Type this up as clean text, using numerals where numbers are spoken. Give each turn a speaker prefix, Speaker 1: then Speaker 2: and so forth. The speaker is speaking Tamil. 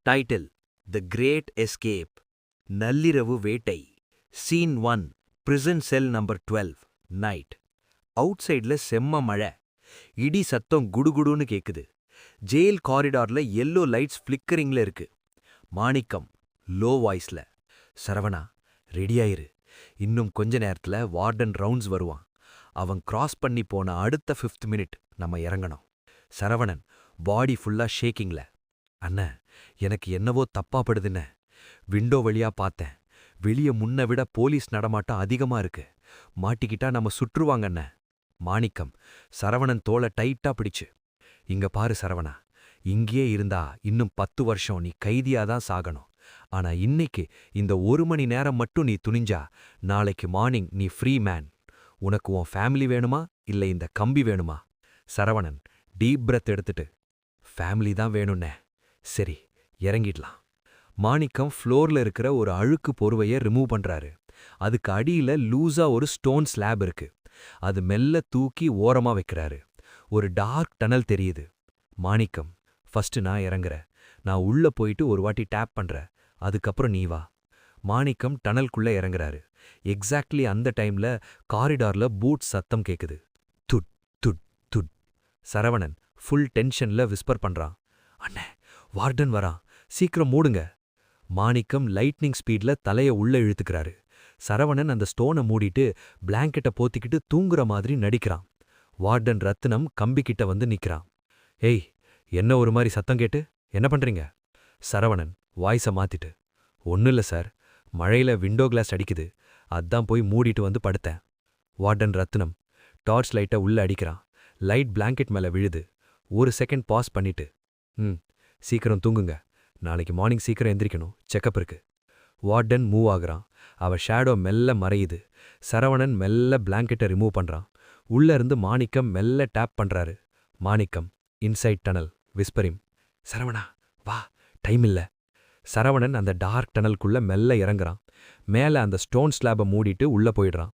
Speaker 1: டைட்டில் தி கிரேட் எஸ்கேப். நள்ளிரவு வேட்டை. Scene 1. Prison cell number 12. Night. Out சைட்ல செம்ம மழை. இடி சத்தம் குடுகுடுன்னு கேக்குது. ஜெயில் காரிடார்ல எல்லோ லைட்ஸ் ஃபிளிக்கரிங்ல இருக்கு. மாணிக்கம் லோ வாய்ஸ்ல, சரவணா ரெடியாயிரு, இன்னும் கொஞ்ச நேரத்துல வார்டன் ரவுண்ட்ஸ் வருவான். அவன் கிராஸ் பண்ணி போன அடுத்த 5th மினிட் நம்ம இறங்கணும். சரவணன் பாடி ஃபுல்லா ஷேக்கிங்ல. அண்ணா, எனக்கு என்னவோ தப்பாப்படுதுன்ன. விண்டோ வழியா பார்த்தேன். வெளிய முன்ன விட போலீஸ் நடமாட்டம் அதிகமா இருக்கு. மாட்டிக்கிட்டா நம்ம சுற்றுவாங்கண்ண. மாணிக்கம் சரவணன் தோள டைட்டா பிடிச்சு, இங்க பாரு சரவணா, இங்கேயே இருந்தா இன்னும் 10 வருஷம் நீ கைதியாதான் சாகணும். ஆனா இன்னைக்கு இந்த 1 மணி நேரம் மட்டும் நீ துணிஞ்சா நாளைக்கு மார்னிங் நீ ஃப்ரீ மேன். உனக்கு உன் ஃபேமிலி வேணுமா இல்ல இந்த கம்பி வேணுமா? சரவணன் டீப் பிரத் எடுத்துட்டு, ஃபேமிலி தான் வேணும்னே. சரி, இறங்கிடலாம். மாணிக்கம் ஃப்ளோர்ல இருக்கிற ஒரு அழுக்கு போர்வைய ரிமூவ் பண்றாரு. அதுக்கு அடியில லூசா ஒரு ஸ்டோன் ஸ்லாப் இருக்கு. அது மெல்ல தூக்கி ஓரமா வைக்கிறாரு. ஒரு டார்க் டனல் தெரியுது. மாணிக்கம், ஃபர்ஸ்ட் நான் இறங்குறேன். நான் உள்ள போயிட்டு ஒரு வாட்டி டேப் பண்றேன். அதுக்கப்புறம் நீ வா. மாணிக்கம் டனல்குள்ள இறங்குறாரு. எக்ஸாக்ட்லி அந்த டைம்ல காரிடார்ல பூட் சத்தம் கேக்குது. துட் துட் துட். சரவணன் ஃபுல் டென்ஷன்ல விஸ்பர் பண்றான். அண்ணே, வார்டன் வரான், சீக்கிரம் மூடுங்க. மாணிக்கம் லைட்னிங் ஸ்பீட்ல தலைய உள்ள இழுத்துக்கிறாரு. சரவணன் அந்த ஸ்டோனை மூடிட்டு பிளாங்கெட்ட போத்திக்கிட்டு தூங்குற மாதிரி நடிக்கிறான். வார்டன் ரத்தினம் கம்பிக்கிட்ட வந்து நிக்கிறான். ஏய், என்ன ஒரு மாதிரி சத்தம் கேட்டு என்ன பண்றீங்க? சரவணன் வாய்ஸ மாத்திட்டு, ஒன்னுல்ல சார், மழையில விண்டோ கிளாஸ் அடிக்குது, அதான் போய் மூடிட்டு வந்து படுத்தேன். வார்டன் ரத்தினம் டார்ச் லைட்டை உள்ள அடிக்கிறான். லைட் பிளாங்கெட் மேல விழுது. ஒரு செகண்ட் பாஸ் பண்ணிட்டு, சீக்கிரம் தூங்குங்க, நாளைக்கு மார்னிங் சீக்கிரம் எந்திரிக்கணும், செக்கப் இருக்கு. வார்டன் மூவ் ஆகுறான். அவ ஷேடோ மெல்ல மறையுது. சரவணன் மெல்ல பிளாங்கெட்டை ரிமூவ் பண்றான். உள்ள இருந்து மாணிக்கம் மெல்ல டேப் பண்றாரு. மாணிக்கம் இன்சைட் டனல் விஸ்பரிங், சரவணா வா, டைம் இல்ல. சரவணன் அந்த டார்க் டனலுக்குள்ள மெல்ல இறங்குறான். மேல அந்த ஸ்டோன் ஸ்லாபை மூடிட்டு உள்ள போயிடுறான்.